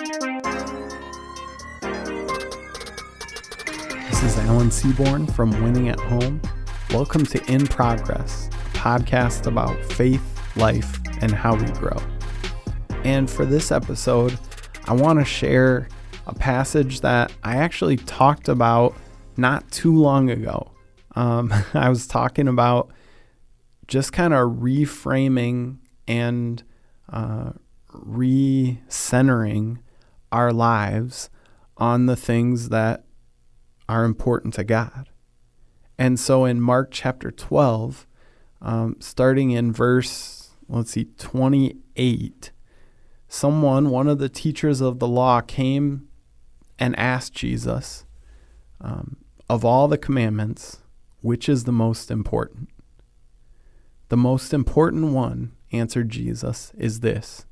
This is Alan Seaborn from Winning at Home. Welcome to In Progress, a podcast about faith, life, and how we grow. And for this episode, I want to share a passage that I actually talked about not too long ago. I was talking about just kind of reframing and recentering our lives on the things that are important to God. And so in Mark chapter 12, starting in verse, 28, one of the teachers of the law came and asked Jesus, of all the commandments, which is the most important? The most important one, answered Jesus, is this: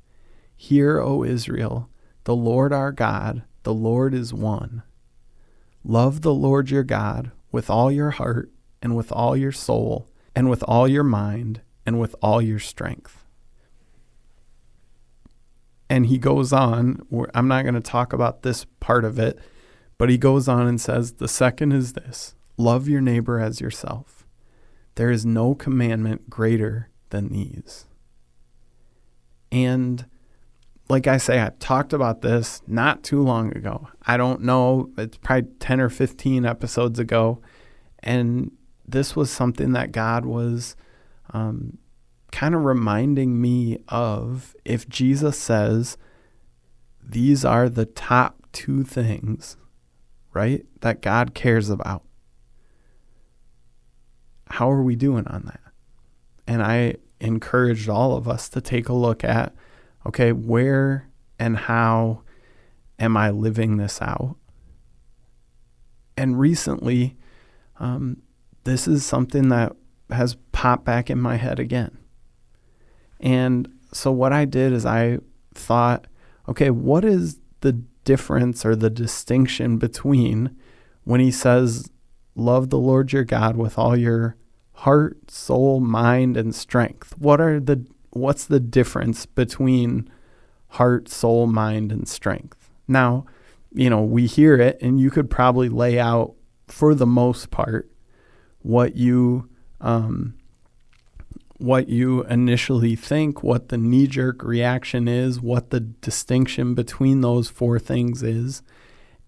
Hear, O Israel, the Lord our God, the Lord is one. Love the Lord your God with all your heart and with all your soul and with all your mind and with all your strength. And he goes on, I'm not going to talk about this part of it, but he goes on and says, the second is this: love your neighbor as yourself. There is no commandment greater than these. And like I say, I talked about this not too long ago. I don't know, it's probably 10 or 15 episodes ago. And this was something that God was kind of reminding me of. If Jesus says these are the top two things, right, that God cares about, how are we doing on that? And I encouraged all of us to take a look at, okay, where and how am I living this out? And recently, this is something that has popped back in my head again. And so what I did is I thought, okay, what is the difference or the distinction between when he says, love the Lord your God with all your heart, soul, mind, and strength? What's the difference between heart, soul, mind, and strength? Now, we hear it, and you could probably lay out, for the most part, what you initially think, what the knee-jerk reaction is, what the distinction between those four things is.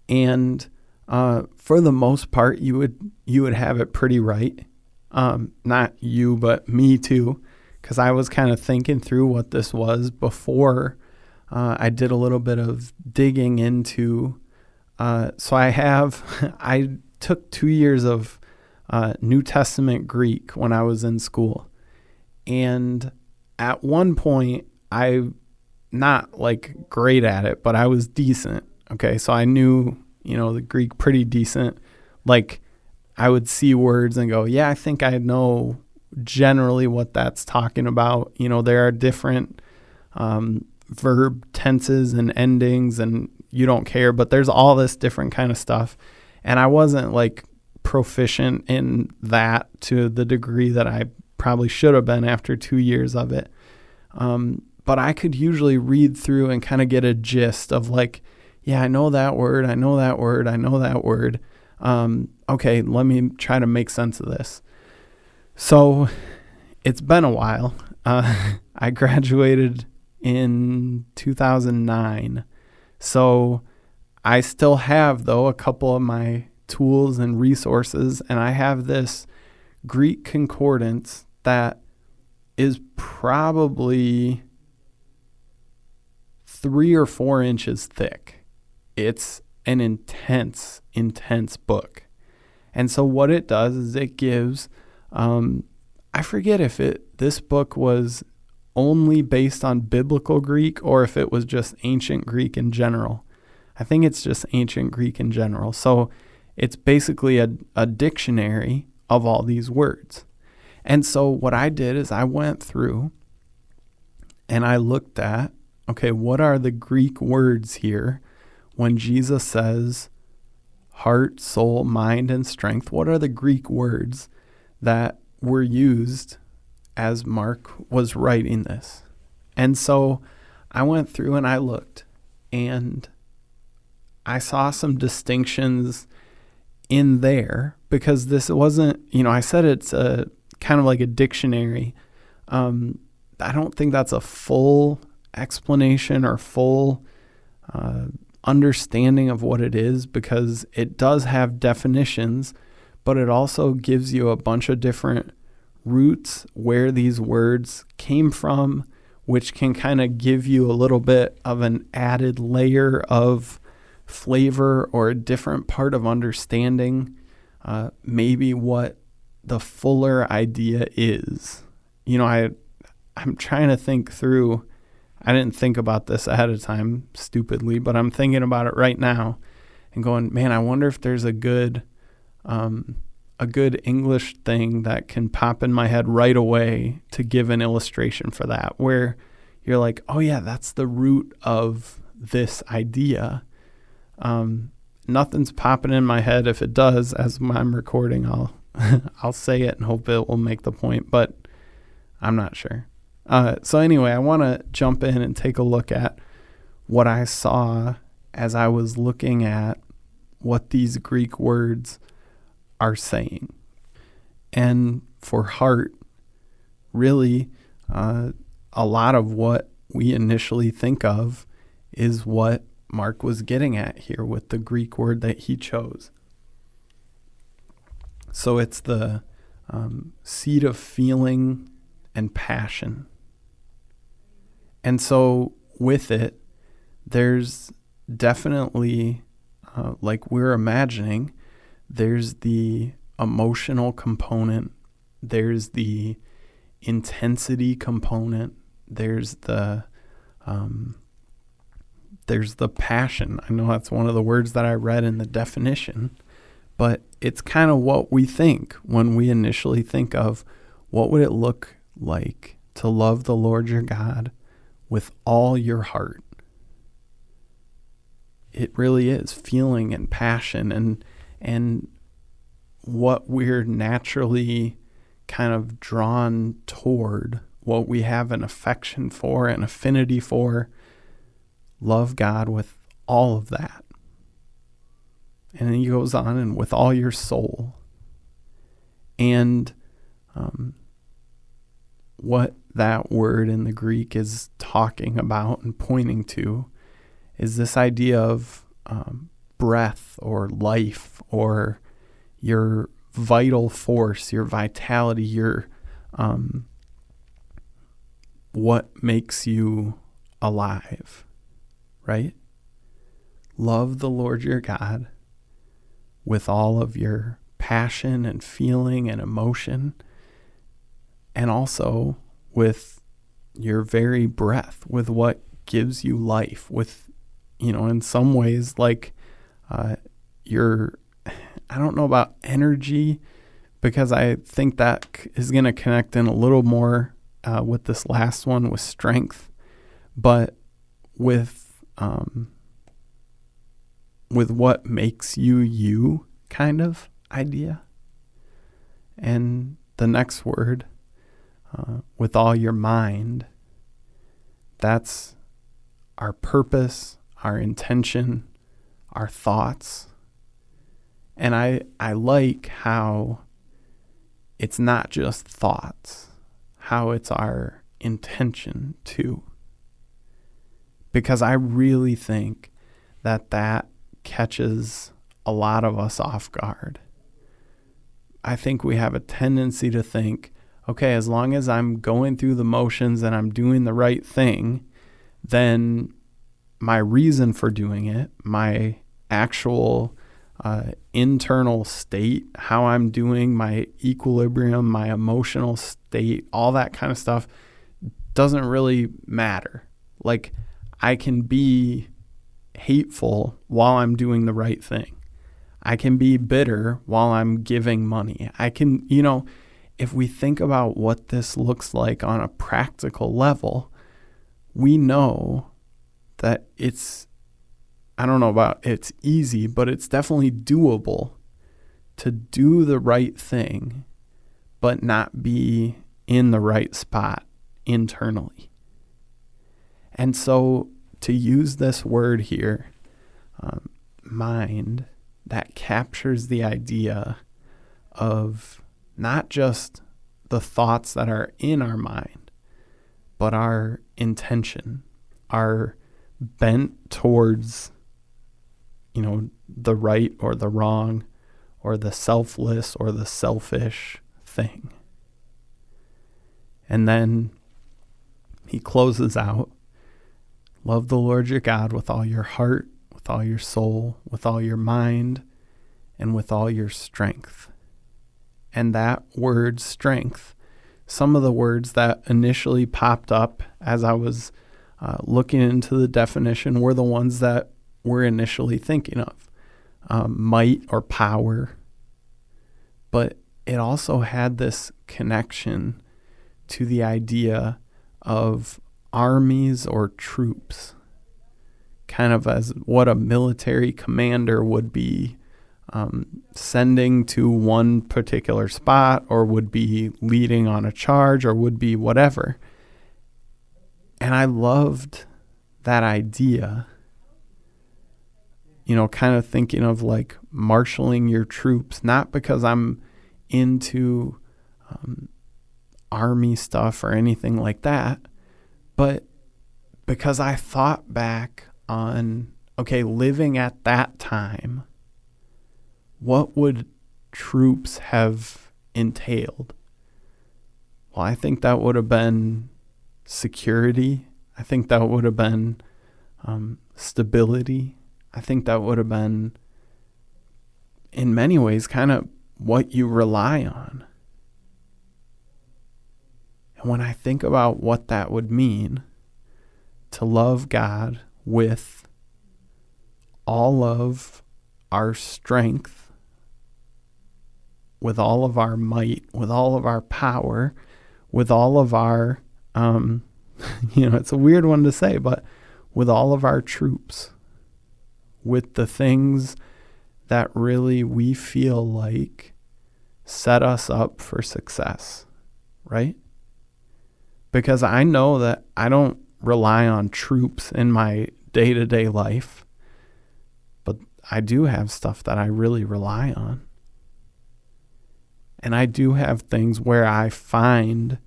And for the most part, you would have it pretty right. Not you, but me too, because I was kind of thinking through what this was before I did a little bit of digging into. So I took 2 years of New Testament Greek when I was in school. And at one point, I not like great at it, but I was decent. Okay, so I knew, the Greek pretty decent. Like, I would see words and go, yeah, I think I know generally what that's talking about. There are different verb tenses and endings, and you don't care, but there's all this different kind of stuff. And I wasn't like proficient in that to the degree that I probably should have been after 2 years of it. But I could usually read through and kind of get a gist of like, yeah, I know that word. I know that word. I know that word. Okay, let me try to make sense of this. So it's been a while. I graduated in 2009. So I still have, though, a couple of my tools and resources, and I have this Greek concordance that is probably 3 or 4 inches thick. It's an intense book. And so what it does is it gives, I forget if this book was only based on biblical Greek or if it was just ancient Greek in general. I think it's just ancient Greek in general. So it's basically a dictionary of all these words. And so what I did is I went through and I looked at, okay, what are the Greek words here when Jesus says heart, soul, mind, and strength? What are the Greek words that were used as Mark was writing this? And so I went through and I looked, and I saw some distinctions in there because this wasn't, I said it's a kind of like a dictionary. I don't think that's a full explanation or full understanding of what it is, because it does have definitions, but it also gives you a bunch of different roots where these words came from, which can kind of give you a little bit of an added layer of flavor or a different part of understanding maybe what the fuller idea is. I'm trying to think through. I didn't think about this ahead of time, stupidly, but I'm thinking about it right now and going, man, I wonder if there's a good English thing that can pop in my head right away to give an illustration for that, where you're like, oh yeah, that's the root of this idea. Nothing's popping in my head. If it does, as I'm recording, I'll say it and hope it will make the point, but I'm not sure. So anyway, I want to jump in and take a look at what I saw as I was looking at what these Greek words are saying. And for heart, really, a lot of what we initially think of is what Mark was getting at here with the Greek word that he chose. So it's the seat of feeling and passion. And so with it, there's definitely, like we're imagining, there's the emotional component, there's the intensity component, there's the passion. I know that's one of the words that I read in the definition, but it's kind of what we think when we initially think of what would it look like to love the Lord your God with all your heart. It really is feeling and passion and what we're naturally kind of drawn toward, what we have an affection for, an affinity for. Love God with all of that. And then he goes on, and with all your soul. And what that word in the Greek is talking about and pointing to is this idea of breath or life or your vital force, your vitality, your what makes you alive, right? Love the Lord your God with all of your passion and feeling and emotion, and also with your very breath, with what gives you life, with, in some ways, like your, I don't know about energy, because I think that is going to connect in a little more with this last one, with strength, but with what makes you kind of idea. And the next word, with all your mind, that's our purpose, our intention, our thoughts. And I like how it's not just thoughts, how it's our intention too. Because I really think that catches a lot of us off guard. I think we have a tendency to think, okay, as long as I'm going through the motions and I'm doing the right thing, then my reason for doing it, my actual internal state, how I'm doing, my equilibrium, my emotional state, all that kind of stuff doesn't really matter. Like, I can be hateful while I'm doing the right thing. I can be bitter while I'm giving money. I can, if we think about what this looks like on a practical level, we know that I don't know about it's easy, but it's definitely doable to do the right thing, but not be in the right spot internally. And so to use this word here, mind that captures the idea of not just the thoughts that are in our mind, but our intention, our bent towards, the right or the wrong, or the selfless or the selfish thing. And then he closes out, love the Lord your God with all your heart, with all your soul, with all your mind, and with all your strength. And that word strength, some of the words that initially popped up as I was looking into the definition were the ones that we're initially thinking of. Might or power. But it also had this connection to the idea of armies or troops, kind of as what a military commander would be sending to one particular spot, or would be leading on a charge, or would be whatever. And I loved that idea, kind of thinking of like marshaling your troops, not because I'm into army stuff or anything like that, but because I thought back on, living at that time, what would troops have entailed? Well, I think that would have been security. I think that would have been stability. I think that would have been, in many ways, kind of what you rely on. And when I think about what that would mean, to love God with all of our strength, with all of our might, with all of our power, with all of our, it's a weird one to say, but with all of our troops, with the things that really we feel like set us up for success, right? Because I know that I don't rely on troops in my day-to-day life, but I do have stuff that I really rely on. And I do have things where I find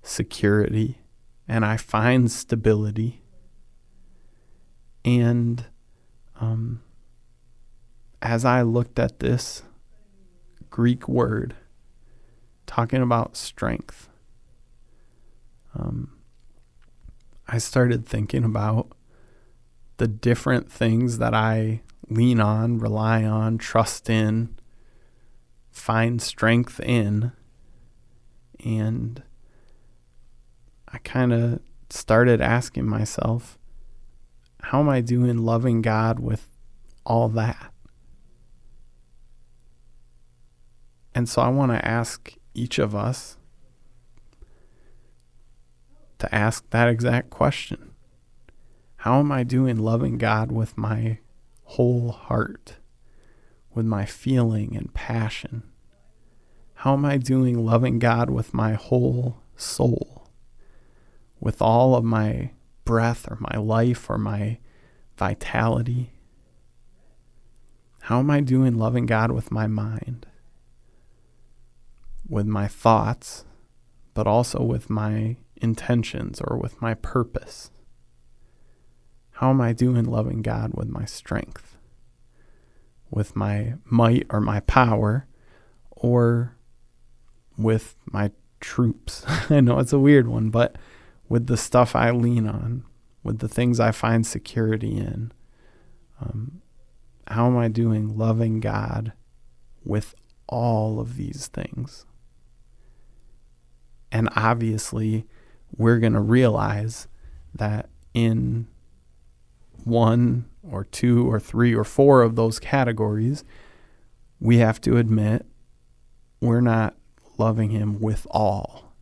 security and I find stability. And as I looked at this Greek word talking about strength, I started thinking about the different things that I lean on, rely on, trust in, find strength in. And I kind of started asking myself, how am I doing loving God with all that? And so I want to ask each of us to ask that exact question. How am I doing loving God with my whole heart, with my feeling and passion? How am I doing loving God with my whole soul, with all of my breath or my life or my vitality? How am I doing loving God with my mind, with my thoughts, but also with my intentions or with my purpose? How am I doing loving God with my strength, with my might or my power, or with my troops? I know it's a weird one, but with the stuff I lean on, with the things I find security in, how am I doing loving God with all of these things? And obviously, we're going to realize that in one or two or three or four of those categories, we have to admit we're not loving him with all.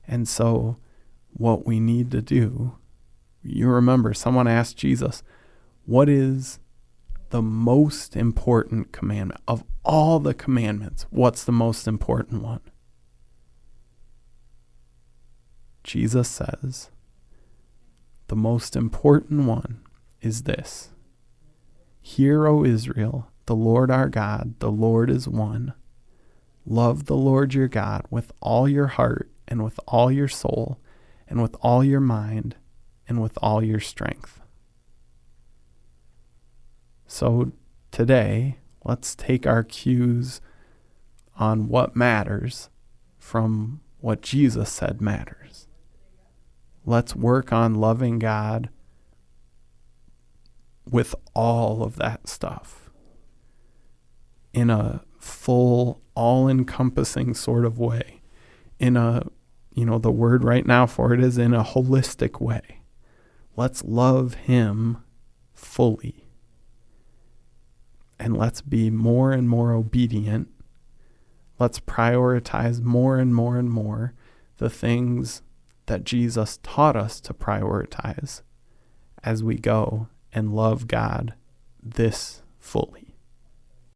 And so what we need to do, you remember someone asked Jesus, what is the most important commandment? Of all the commandments, what's the most important one? Jesus says, the most important one is this: Hear, O Israel, the Lord our God, the Lord is one. Love the Lord your God with all your heart and with all your soul and with all your mind and with all your strength. So today, let's take our cues on what matters from what Jesus said matters. Let's work on loving God with all of that stuff in a full, all-encompassing sort of way. In a, the word right now for it is in a holistic way. Let's love him fully. And let's be more and more obedient. Let's prioritize more and more and more the things that Jesus taught us to prioritize as we go and love God this fully.